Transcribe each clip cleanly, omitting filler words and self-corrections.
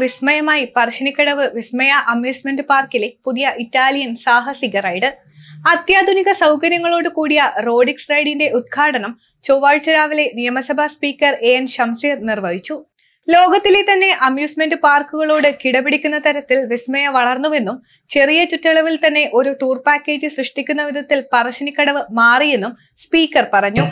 വിസ്മയമായി പറശ്ശിനിക്കടവ് വിസ്മയ amusement പാർക്കിലെ പുതിയ Italian സാഹസിക റൈഡ്. അത്യാധുനിക സൗകര്യങ്ങളോട് കൂടിയ റോഡിക്സ് റൈഡിന്റെ ഉദ്ഘാടനം ചൊവ്വാഴ്ച രാവിലെ നിയമസഭാ സ്പീക്കർ AN ഷംസീർ നിർവഹിച്ചു. ലോകത്തിലെ തന്നെ അമ്യൂസ്മെന്റ് പാർക്കുകളോട് കിടപിടിക്കുന്ന തരത്തിൽ വിസ്മയ വളർന്നുവെന്നും ചെറിയ ചുറ്റളവിൽ തന്നെ ഒരു ടൂർ പാക്കേജ് സൃഷ്ടിക്കുന്ന വിധത്തിൽ പറശ്ശിനിക്കടവ് മാറിയെന്നും സ്പീക്കർ പറഞ്ഞു.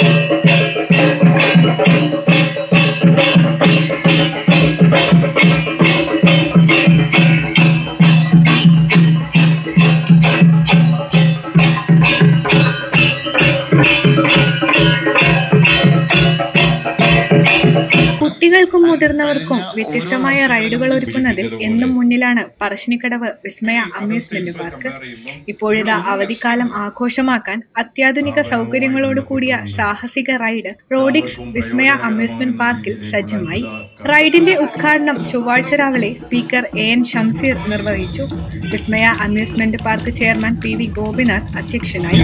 കുട്ടികൾക്കും മുതിർന്നവർക്കും വ്യത്യസ്തമായ റൈഡുകൾ ഒരുക്കുന്നതിൽ എന്നും മുന്നിലാണ് പറശ്ശിനിക്കടവ് വിസ്മയ അമ്യൂസ്മെന്റ് പാർക്ക്. ഇപ്പോഴിതാ അവധിക്കാലം ആഘോഷമാക്കാൻ അത്യാധുനിക സൗകര്യങ്ങളോട് കൂടിയ സാഹസിക റൈഡ് റോഡിക്സ് വിസ്മയ അമ്യൂസ്മെന്റ് പാർക്കിൽ സജ്ജമായി. റൈഡിന്റെ ഉദ്ഘാടനം ചൊവ്വാഴ്ച രാവിലെ സ്പീക്കർ AN ഷംസീർ നിർവഹിച്ചു. Vismaya amusement park chairman PV Gopinath അധ്യക്ഷനായി.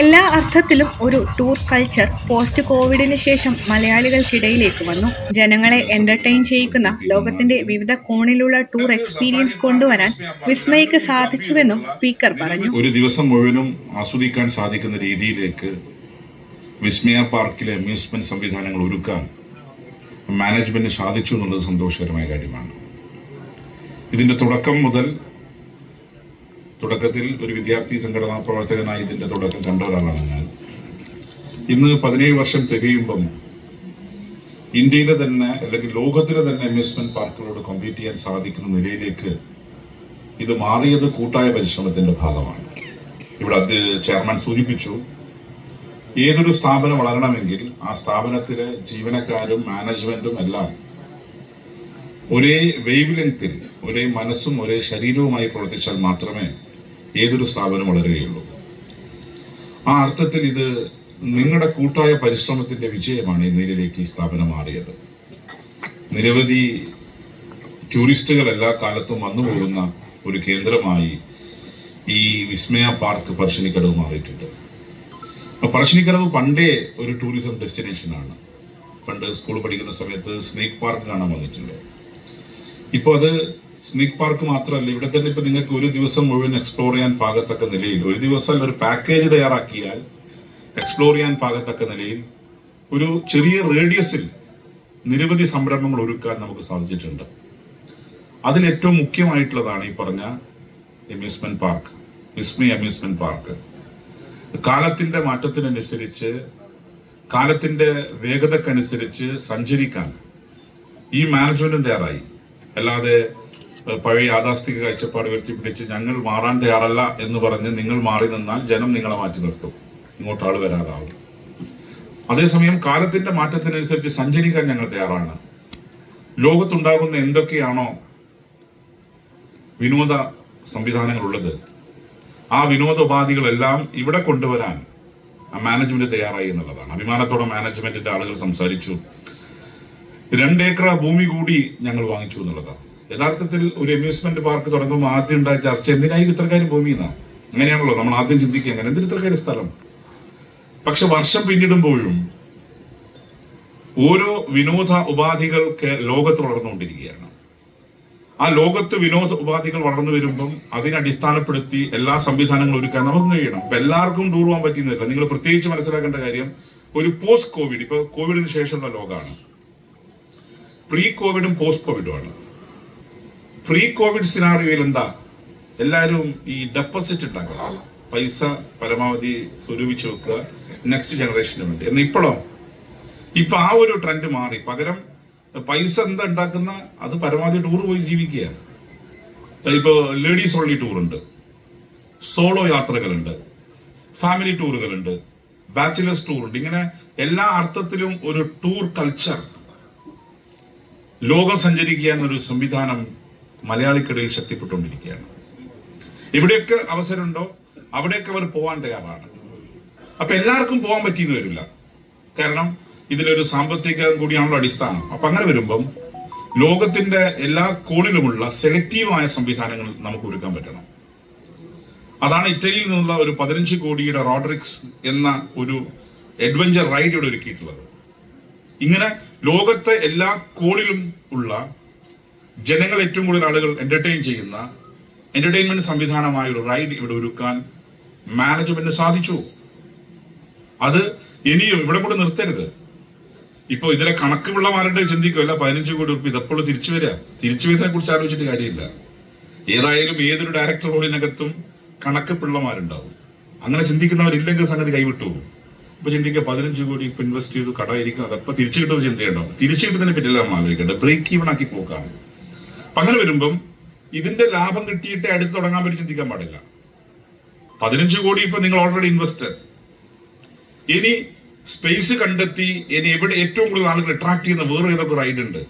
എല്ലാ അർത്ഥത്തിലും ഒരു ടൂർ കൾച്ചർ പോസ്റ്റ് കോവിഡിന് ശേഷം മലയാളികൾക്കിടയിലേക്ക് വന്നു. ജനങ്ങളെ എന്റർടൈൻ ചെയ്യിക്കുന്ന ലോകത്തിന്റെ വിവിധ കോണിലുള്ള ടൂർ എക്സ്പീരിയൻസ് കൊണ്ടുവരാൻ വിസ്മയക്ക് സാധിച്ചുവെന്നും സ്പീക്കർ പറഞ്ഞു. ഒരു ദിവസം മുഴുവനും ആസ്വദിക്കാൻ സാധിക്കുന്ന രീതിയിലേക്ക് വിസ്മയ പാർക്കിലെ അമ്യൂസ്മെന്റ് സംവിധാനങ്ങൾ ഒരുക്കാൻ മാനേജ്മെന്റിന് സാധിച്ചു എന്നുള്ളത് സന്തോഷകരമായ കാര്യമാണ്. ഇതിന്റെ തുടക്കത്തിൽ ഒരു വിദ്യാർത്ഥി സംഘടനാ പ്രവർത്തകനായി ഇതിന്റെ തുടക്കം കണ്ട ഒരാളാണ് ഞാൻ. ഇന്ന് 17 വർഷം തികയുമ്പം ഇന്ത്യയിലെ തന്നെ അല്ലെങ്കിൽ ലോകത്തിലെ തന്നെ അമ്യൂസ്മെന്റ് പാർക്കുകളോട് കോമ്പീറ്റ് ചെയ്യാൻ സാധിക്കുന്ന നിലയിലേക്ക് ഇത് മാറിയത് കൂട്ടായ പരിശ്രമത്തിന്റെ ഭാഗമാണ്. ഇവിടെ ചെയർമാൻ സൂചിപ്പിച്ചു, ഏതൊരു സ്ഥാപനം വളരണമെങ്കിൽ ആ സ്ഥാപനത്തിലെ ജീവനക്കാരും മാനേജ്മെന്റും എല്ലാം ഒരേ വേവ് ലെങ്ത്തിൽ ഒരേ മനസ്സും ഒരേ ശരീരവുമായി പ്രവർത്തിച്ചാൽ മാത്രമേ ഏതൊരു സ്ഥാപനം വളരുകയുള്ളൂ. ആ അർത്ഥത്തിൽ ഇത് നിങ്ങളുടെ കൂട്ടായ പരിശ്രമത്തിന്റെ വിജയമാണ് ഈ നിലയിലേക്ക് ഈ സ്ഥാപനം മാറിയത്. നിരവധി ടൂറിസ്റ്റുകൾ എല്ലാ കാലത്തും വന്നുപോകുന്ന ഒരു കേന്ദ്രമായി ഈ വിസ്മയ പാർക്ക് പറശ്ശിനിക്കടവ് മാറിയിട്ടുണ്ട്. പറശ്ശിനിക്കടവ് പണ്ടേ ഒരു ടൂറിസം ഡെസ്റ്റിനേഷനാണ്. പണ്ട് സ്കൂൾ പഠിക്കുന്ന സമയത്ത് സ്നേക്ക് പാർക്ക് കാണാൻ വന്നിട്ടുണ്ട്. ഇപ്പോൾ അത് സ്നേക്ക് പാർക്ക് മാത്രമല്ല, ഇവിടെ തന്നെ ഇപ്പൊ നിങ്ങൾക്ക് ഒരു ദിവസം മുഴുവൻ എക്സ്പ്ലോർ ചെയ്യാൻ പാകത്തക്ക നിലയിൽ, ഒരു ദിവസം ഒരു പാക്കേജ് തയ്യാറാക്കിയാൽ എക്സ്പ്ലോർ ചെയ്യാൻ പാകത്തക്ക നിലയിൽ ഒരു ചെറിയ റേഡിയസിൽ നിരവധി സംരംഭങ്ങൾ ഒരുക്കാൻ നമുക്ക് സാധിച്ചിട്ടുണ്ട്. അതിൽ ഏറ്റവും മുഖ്യമായിട്ടുള്ളതാണ് ഈ പറഞ്ഞ അമ്യൂസ്മെന്റ് പാർക്ക്, വിസ്മയ അമ്യൂസ്മെന്റ് പാർക്ക്. കാലത്തിന്റെ മാറ്റത്തിനനുസരിച്ച്, കാലത്തിന്റെ വേഗതക്കനുസരിച്ച് സഞ്ചരിക്കാൻ ഈ മാനേജ്മെന്റും തയ്യാറായി. അല്ലാതെ പഴയ യാഥാസ്ഥിക കാഴ്ചപ്പാട് ഉയർത്തിപ്പിടിച്ച് ഞങ്ങൾ മാറാൻ തയ്യാറല്ല എന്ന് പറഞ്ഞ് നിങ്ങൾ മാറി നിന്നാൽ ജനം നിങ്ങളെ മാറ്റി നിർത്തും, ഇങ്ങോട്ട് ആള് വരാതാവും. അതേസമയം കാലത്തിന്റെ മാറ്റത്തിനനുസരിച്ച് സഞ്ചരിക്കാൻ ഞങ്ങൾ തയ്യാറാണ്. ലോകത്തുണ്ടാകുന്ന എന്തൊക്കെയാണോ വിനോദ സംവിധാനങ്ങളുള്ളത്, ആ വിനോദോപാധികളെല്ലാം ഇവിടെ കൊണ്ടുവരാൻ മാനേജ്മെന്റ് തയ്യാറായി എന്നുള്ളതാണ്. അഭിമാനത്തോടെ മാനേജ്മെന്റിന്റെ ആളുകൾ സംസാരിച്ചു. 2 ഏക്കർ ഭൂമി കൂടി ഞങ്ങൾ വാങ്ങിച്ചു എന്നുള്ളതാണ്. യഥാർത്ഥത്തിൽ ഒരു അമ്യൂസ്മെന്റ് പാർക്ക് തുടങ്ങുമ്പോൾ ആദ്യം ഉണ്ടായ ചർച്ച എന്തിനായി ഇത്രക്കാരും ഭൂമി എന്നാണ്. അങ്ങനെയാണല്ലോ നമ്മൾ ആദ്യം ചിന്തിക്കുക, അങ്ങനെ എന്തിന് ഇത്രക്കാരും സ്ഥലം. പക്ഷെ വർഷം പിന്നിടുമ്പോഴും ഓരോ വിനോദ ഉപാധികൾ ലോകത്ത് വളർന്നുകൊണ്ടിരിക്കുകയാണ്. ആ ലോകത്ത് വിനോദ ഉപാധികൾ വളർന്നു വരുമ്പം അതിനടിസ്ഥാനപ്പെടുത്തി എല്ലാ സംവിധാനങ്ങളും ഒരുക്കാൻ നമുക്ക് കഴിയണം. ഇപ്പൊ എല്ലാവർക്കും ടൂർ പോകാൻ പറ്റുന്നില്ല. നിങ്ങൾ പ്രത്യേകിച്ച് മനസ്സിലാക്കേണ്ട കാര്യം, ഒരു പോസ്റ്റ് കോവിഡ്, ഇപ്പൊ കോവിഡിന് ശേഷമുള്ള ലോകമാണ്. പ്രീ കോവിഡും പോസ്റ്റ് കോവിഡുമാണ്. പ്രീ കോവിഡ് സിനാറിയോയിൽ എന്താ, എല്ലാവരും ഈ ഡെപ്പോസിറ്റ് ഉണ്ടാക്കുക, പൈസ പരമാവധി സ്വരൂപിച്ചു വെക്കുക നെക്സ്റ്റ് ജനറേഷന് വേണ്ടി. എന്നാൽ ഇപ്പൊ ആ ഒരു ട്രെൻഡ് മാറി. പകരം പൈസ എന്താ ഉണ്ടാക്കുന്ന അത് പരമാവധി ടൂർ പോയി ജീവിക്കുക. ഇപ്പോൾ ലേഡീസ് ഓൺലി ടൂറുണ്ട്, സോളോ യാത്രകളുണ്ട്, ഫാമിലി ടൂറുകളുണ്ട്, ബാച്ചിലേഴ്സ് ടൂറുണ്ട്. ഇങ്ങനെ എല്ലാ അർത്ഥത്തിലും ഒരു ടൂർ കൾച്ചർ, ലോകം സഞ്ചരിക്കുക എന്നൊരു സംവിധാനം മലയാളിക്കിടയിൽ ശക്തിപ്പെട്ടുകൊണ്ടിരിക്കുകയാണ്. എവിടെയൊക്കെ അവസരമുണ്ടോ അവിടെയൊക്കെ അവർ പോകാൻ തയ്യാറാണ്. അപ്പൊ എല്ലാവർക്കും പോകാൻ പറ്റിയെന്ന് വരില്ല, കാരണം ഇതിലൊരു സാമ്പത്തികം കൂടിയാണല്ലോ അടിസ്ഥാനം. അപ്പൊ അങ്ങനെ വരുമ്പം ലോകത്തിന്റെ എല്ലാ കോണിലുമുള്ള സെലക്റ്റീവായ സംവിധാനങ്ങൾ നമുക്ക് ഒരുക്കാൻ പറ്റണം. അതാണ് ഇറ്റലിയിൽ നിന്നുള്ള ഒരു 15 കോടിയുടെ റോഡ്രിക്സ് എന്ന ഒരു അഡ്വഞ്ചർ റൈഡ് ഇവിടെ ഒരുക്കിയിട്ടുള്ളത്. ഇങ്ങനെ ലോകത്തെ എല്ലാ കോണിലും ഉള്ള ജനങ്ങൾ ഏറ്റവും കൂടുതൽ ആളുകൾ എന്റർടൈൻ ചെയ്യുന്ന എന്റർടൈൻമെന്റ് സംവിധാനമായ ഒരു റൈഡ് ഇവിടെ ഒരുക്കാൻ മാനേജ്മെന്റിന് സാധിച്ചു. അത് ഇനിയും ഇവിടെ കൂടെ നിർത്തരുത്. ഇപ്പൊ ഇതിലെ കണക്കുള്ളമാരുടെ ചിന്തിക്കുമല്ല 15 കോടി റുപ്യ ഇതെപ്പോഴും തിരിച്ചു വരുന്നതിനെ കുറിച്ച് ആലോചിച്ചിട്ട് കാര്യമില്ല. ഏതായാലും ഏതൊരു ഡയറക്ടർ റോളിനകത്തും കണക്ക് പിള്ളമാരുണ്ടാവും. അങ്ങനെ ചിന്തിക്കുന്നവരില്ലെങ്കിൽ സംഗതി കൈവിട്ടു പോകും. ഇപ്പൊ ചിന്തിക്കുക 15 കോടി ഇപ്പൊ ഇൻവെസ്റ്റ് ചെയ്തു കടമായിരിക്കും, അതപ്പൊ തിരിച്ചു കിട്ടുന്ന ചിന്തയുണ്ടാവും. തിരിച്ചു കിട്ടുന്നതിനെ പറ്റില്ല നമ്മൾ ആലോചിക്കേണ്ടത്, ബ്രേക്ക് ഈവൺ ആക്കി പോക്കാണ്. അപ്പൊ അങ്ങനെ വരുമ്പം ഇതിന്റെ ലാഭം കിട്ടിയിട്ട് അടുത്ത് തുടങ്ങാൻ പറ്റി ചിന്തിക്കാൻ പാടില്ല. 15 കോടി ഇപ്പൊ നിങ്ങൾ ഓൾറെഡി ഇൻവെസ്റ്റഡ്. ഇനി സ്പേസ് കണ്ടെത്തി ഇനി എവിടെ ഏറ്റവും കൂടുതൽ ആളുകൾ അട്രാക്ട് ചെയ്യുന്ന വേറെ ഏതൊക്കെ റൈഡ് ഉണ്ട്.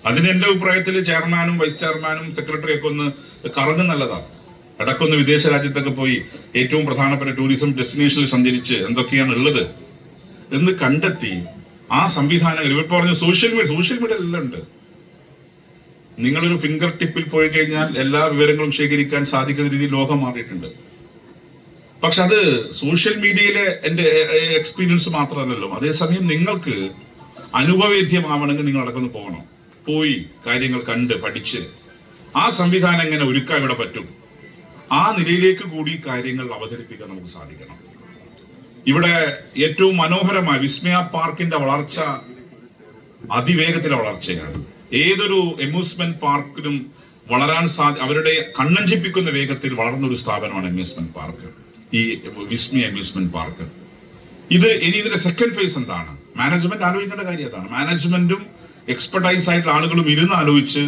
അതിന് എന്റെ അഭിപ്രായത്തിൽ ചെയർമാനും വൈസ് ചെയർമാനും സെക്രട്ടറി ഒക്കെ ഒന്ന് കറങ്ങും നല്ലതാണ്. ഇടക്കൊന്ന് വിദേശ രാജ്യത്തൊക്കെ പോയി ഏറ്റവും പ്രധാനപ്പെട്ട ടൂറിസം ഡെസ്റ്റിനേഷനിൽ സഞ്ചരിച്ച് എന്തൊക്കെയാണ് ഉള്ളത് എന്ന് കണ്ടെത്തി ആ സംവിധാനങ്ങൾ ഇവർ പറഞ്ഞ സോഷ്യൽ മീഡിയ എല്ലാം ഉണ്ട്. നിങ്ങളൊരു ഫിംഗർ ടിപ്പിൽ പോയി കഴിഞ്ഞാൽ എല്ലാ വിവരങ്ങളും ശേഖരിക്കാൻ സാധിക്കുന്ന രീതിയിൽ ലോകം മാറിയിട്ടുണ്ട്. പക്ഷെ അത് സോഷ്യൽ മീഡിയയിലെ എന്റെ എക്സ്പീരിയൻസ് മാത്രമല്ലല്ലോ. അതേസമയം നിങ്ങൾക്ക് അനുഭവേദ്യമാവണമെങ്കിൽ നിങ്ങൾ അടക്കൊന്ന് പോകണം. പോയി കാര്യങ്ങൾ കണ്ട് പഠിച്ച് ആ സംവിധാനം എങ്ങനെ ഒരുക്കാൻ ഇവിടെ പറ്റും, ആ നിലയിലേക്ക് കൂടി കാര്യങ്ങൾ അവതരിപ്പിക്കാൻ നമുക്ക് സാധിക്കണം. ഇവിടെ ഏറ്റവും മനോഹരമായ വിസ്മയ പാർക്കിന്റെ വളർച്ച അതിവേഗത്തിലെ വളർച്ചയാണ്. ഏതൊരു അമ്യൂസ്മെന്റ് പാർക്കിനും വളരാൻ അവരുടെ കണ്ണഞ്ചിപ്പിക്കുന്ന വേഗത്തിൽ വളർന്നൊരു സ്ഥാപനമാണ് അമ്യൂസ്മെന്റ് പാർക്ക്, ഈ വിസ്മയ അമ്യൂസ്മെന്റ് പാർക്ക്. ഇനി ഇതിന്റെ സെക്കൻഡ് ഫേസ് എന്താണ്? മാനേജ്മെന്റ് ആലോചിക്കേണ്ട കാര്യം അതാണ്. മാനേജ്മെന്റും എക്സ്പെർട്ടൈസ് ആയിട്ടുള്ള ആളുകളും ഇരുന്ന് ആലോചിച്ച്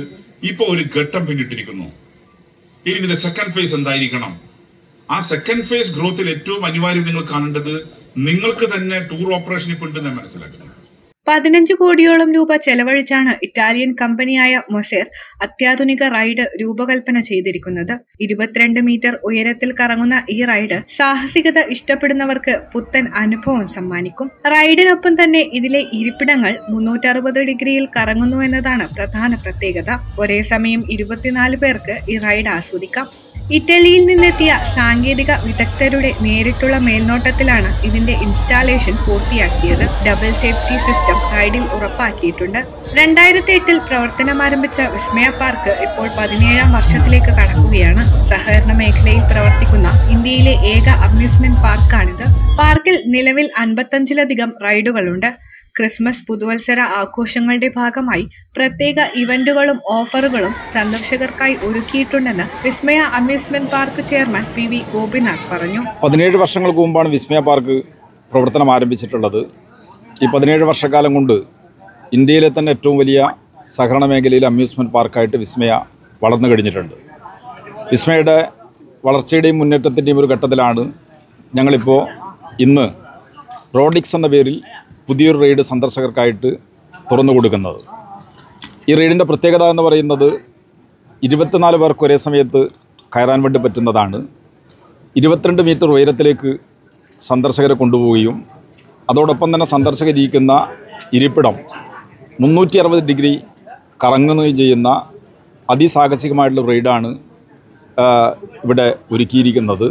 ഇപ്പൊ ഒരു ഘട്ടം പിന്നിട്ടിരിക്കുന്നു. ഇനി ഇതിന്റെ സെക്കൻഡ് ഫേസ് എന്തായിരിക്കണം? ആ സെക്കൻഡ് ഫേസ് ഗ്രോത്തിൽ ഏറ്റവും അനിവാര്യം നിങ്ങൾ കാണേണ്ടത് നിങ്ങൾക്ക് തന്നെ ടൂർ ഓപ്പറേഷൻ ഇപ്പൊ ഉണ്ടെന്ന് മനസ്സിലാക്കുന്നത്. 15 കോടിയോളം രൂപ ചെലവഴിച്ചാണ് ഇറ്റാലിയൻ കമ്പനിയായ മൊസേർ അത്യാധുനിക റൈഡ് രൂപകൽപ്പന ചെയ്തിരിക്കുന്നത്. 22 മീറ്റർ ഉയരത്തിൽ കറങ്ങുന്ന ഈ റൈഡ് സാഹസികത ഇഷ്ടപ്പെടുന്നവർക്ക് പുത്തൻ അനുഭവം സമ്മാനിക്കും. റൈഡിനൊപ്പം തന്നെ ഇതിലെ ഇരിപ്പിടങ്ങൾ 360 ഡിഗ്രിയിൽ കറങ്ങുന്നു എന്നതാണ് പ്രധാന പ്രത്യേകത. ഒരേ സമയം 24 പേർക്ക് ഈ റൈഡ് ആസ്വദിക്കാം. ഇറ്റലിയിൽ നിന്നെത്തിയ സാങ്കേതിക വിദഗ്ധരുടെ നേരിട്ടുള്ള മേൽനോട്ടത്തിലാണ് ഇതിന്റെ ഇൻസ്റ്റാളേഷൻ പൂർത്തിയാക്കിയത്. ഡബിൾ സേഫ്റ്റി സിസ്റ്റം റൈഡിൽ ഉറപ്പാക്കിയിട്ടുണ്ട്. 2008 പ്രവർത്തനമാരംഭിച്ച വിസ്മയ പാർക്ക് ഇപ്പോൾ 17ാം വർഷത്തിലേക്ക് കടക്കുകയാണ്. സഹകരണ മേഖലയിൽ പ്രവർത്തിക്കുന്ന ഇന്ത്യയിലെ ഏക അമ്യൂസ്മെന്റ് പാർക്കാണിത്. പാർക്കിൽ നിലവിൽ 55ലധികം റൈഡുകളുണ്ട്. ക്രിസ്മസ് പുതുവത്സര ആഘോഷങ്ങളുടെ ഭാഗമായി പ്രത്യേക ഇവന്റുകളും ഓഫറുകളും സന്ദർശകർക്കായി ഒരുക്കിയിട്ടുണ്ടെന്ന് Vismaya amusement park chairman PV Gopinath പറഞ്ഞു. 17 വർഷങ്ങൾക്ക് മുമ്പാണ് വിസ്മയ പാർക്ക് പ്രവർത്തനം ആരംഭിച്ചിട്ടുള്ളത്. ഈ 17 വർഷക്കാലം കൊണ്ട് ഇന്ത്യയിലെ തന്നെ ഏറ്റവും വലിയ സഹകരണ മേഖലയിലെ അമ്യൂസ്മെന്റ് പാർക്കായിട്ട് വിസ്മയ വളർന്നു കഴിഞ്ഞിട്ടുണ്ട്. വിസ്മയുടെ വളർച്ചയുടെയും മുന്നേറ്റത്തിൻ്റെയും ഒരു ഘട്ടത്തിലാണ് ഞങ്ങളിപ്പോൾ ഇന്ന് റോഡിക്സ് എന്ന പേരിൽ പുതിയൊരു റൈഡ് സന്ദർശകർക്കായിട്ട് തുറന്നു കൊടുക്കുന്നത്. ഈ റൈഡിൻ്റെ പ്രത്യേകത എന്ന് പറയുന്നത് 24 പേർക്ക് ഒരേ സമയത്ത് കയറാൻ വേണ്ടി പറ്റുന്നതാണ്. 22 മീറ്റർ ഉയരത്തിലേക്ക് സന്ദർശകരെ കൊണ്ടുപോവുകയും അതോടൊപ്പം തന്നെ സന്ദർശകരിക്കുന്ന ഇരിപ്പിടം 360 ഡിഗ്രി കറങ്ങുകയും ചെയ്യുന്ന അതിസാഹസികമായിട്ടുള്ള റൈഡാണ് ഇവിടെ ഒരുക്കിയിരിക്കുന്നത്.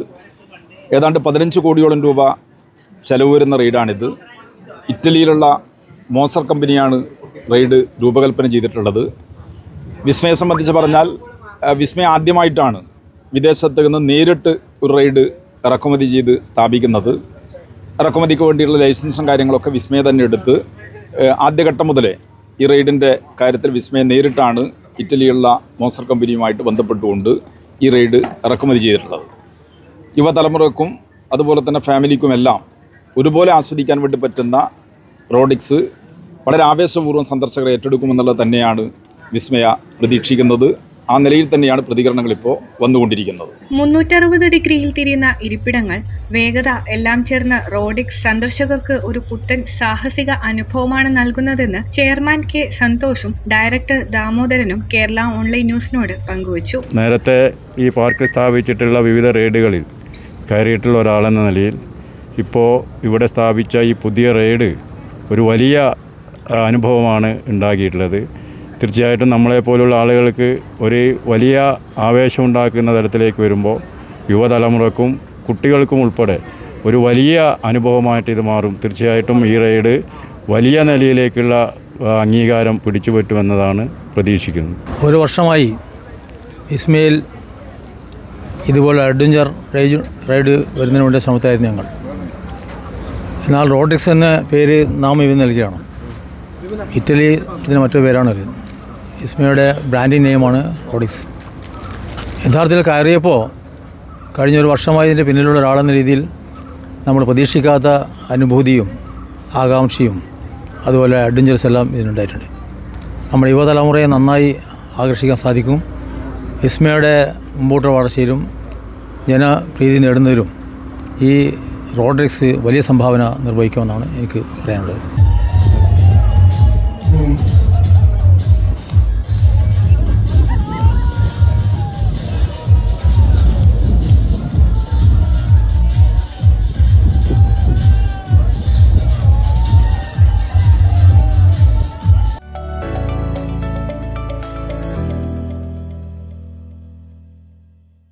ഏതാണ്ട് 15 കോടിയോളം രൂപ ചെലവ് വരുന്ന റൈഡാണിത്. ഇറ്റലിയിലുള്ള മോസർ കമ്പനിയാണ് റൈഡ് രൂപകൽപ്പന ചെയ്തിട്ടുള്ളത്. വിസ്മയെ സംബന്ധിച്ച് പറഞ്ഞാൽ വിസ്മയ ആദ്യമായിട്ടാണ് വിദേശത്ത് നിന്ന് നേരിട്ട് ഒരു റൈഡ് ഇറക്കുമതി ചെയ്ത് സ്ഥാപിക്കുന്നത്. ഇറക്കുമതിക്ക് വേണ്ടിയുള്ള ലൈസൻസും കാര്യങ്ങളൊക്കെ വിസ്മയ തന്നെ എടുത്ത് ആദ്യഘട്ടം മുതലേ ഈ റൈഡിൻ്റെ കാര്യത്തിൽ വിസ്മയ നേരിട്ടാണ് ഇറ്റലിയുള്ള മോസർ കമ്പനിയുമായിട്ട് ബന്ധപ്പെട്ടുകൊണ്ട് ഈ റൈഡ് ഇറക്കുമതി ചെയ്തിട്ടുള്ളത്. യുവതലമുറക്കും അതുപോലെ തന്നെ ഫാമിലിക്കുമെല്ലാം ഒരുപോലെ ആസ്വദിക്കാൻ വേണ്ടി പറ്റുന്ന റോഡിക്സ് വളരെ ആവേശപൂർവ്വം സന്ദർശകരെ ഏറ്റെടുക്കുമെന്നുള്ളത് തന്നെയാണ് വിസ്മയ പ്രതീക്ഷിക്കുന്നത്. ആ നിലയിൽ തന്നെയാണ് പ്രതികരണങ്ങൾ ഇപ്പോൾ വന്നുകൊണ്ടിരിക്കുന്നത്. 360 ഡിഗ്രിയിൽ തിരിയുന്ന ഇരിപ്പിടങ്ങൾ, വേഗത എല്ലാം ചേർന്ന് റോഡിക്സ് സന്ദർശകർക്ക് ഒരു പുത്തൻ സാഹസിക അനുഭവമാണ് നൽകുന്നതെന്ന് ചെയർമാൻ കെ സന്തോഷും ഡയറക്ടർ ദാമോദരനും കേരള ഓൺലൈൻ ന്യൂസിനോട് പങ്കുവച്ചു. നേരത്തെ ഈ പാർക്ക് സ്ഥാപിച്ചിട്ടുള്ള വിവിധ റെയ്ഡുകളിൽ കയറിയിട്ടുള്ള ഒരാളെന്ന നിലയിൽ ഇപ്പോൾ ഇവിടെ സ്ഥാപിച്ച ഈ പുതിയ റെയ്ഡ് ഒരു വലിയ അനുഭവമാണ് ഉണ്ടാക്കിയിട്ടുള്ളത്. തീർച്ചയായിട്ടും നമ്മളെപ്പോലുള്ള ആളുകൾക്ക് ഒരു വലിയ ആവേശമുണ്ടാക്കുന്ന തരത്തിലേക്ക് വരുമ്പോൾ യുവതലമുറക്കും കുട്ടികൾക്കും ഉൾപ്പെടെ ഒരു വലിയ അനുഭവമായിട്ട് ഇത് മാറും. തീർച്ചയായിട്ടും ഈ റെയ്ഡ് വലിയ നിലയിലേക്കുള്ള അംഗീകാരം പിടിച്ചുപറ്റുമെന്നതാണ് പ്രതീക്ഷിക്കുന്നത്. ഒരു വർഷമായി വിസ്മയിൽ ഇതുപോലെ അഡ്വഞ്ചർ റൈഡ് വരുന്നതിന് വേണ്ടി ശ്രമത്തിലായിരുന്നു ഞങ്ങൾ. എന്നാൽ റോഡിക്സ് എന്ന പേര് നാം ഇവ നൽകിയാണ്. ഇറ്റലി ഇതിന് മറ്റൊരു പേരാണ് വരുന്നത്. വിസ്മയുടെ ബ്രാൻഡിങ് നെയിമാണ് റോഡിക്സ്. യഥാർത്ഥത്തിൽ കയറിയപ്പോൾ കഴിഞ്ഞൊരു വർഷമായി ഇതിൻ്റെ പിന്നിലുള്ള ഒരാളെന്ന രീതിയിൽ നമ്മൾ പ്രതീക്ഷിക്കാത്ത അനുഭൂതിയും ആകാംക്ഷയും അതുപോലെ അഡ്വഞ്ചേഴ്സ് എല്ലാം ഇതിനുണ്ടായിട്ടുണ്ട്. നമ്മുടെ യുവതലമുറയെ നന്നായി ആകർഷിക്കാൻ സാധിക്കും. വിസ്മയുടെ മുമ്പോട്ടുള്ള വളർച്ചയിലും ജനപ്രീതി നേടുന്നതിലും ഈ റോഡിക്സ് വലിയ സംഭാവന നിർവഹിക്കുമെന്നാണ് എനിക്ക് പറയാനുള്ളത്.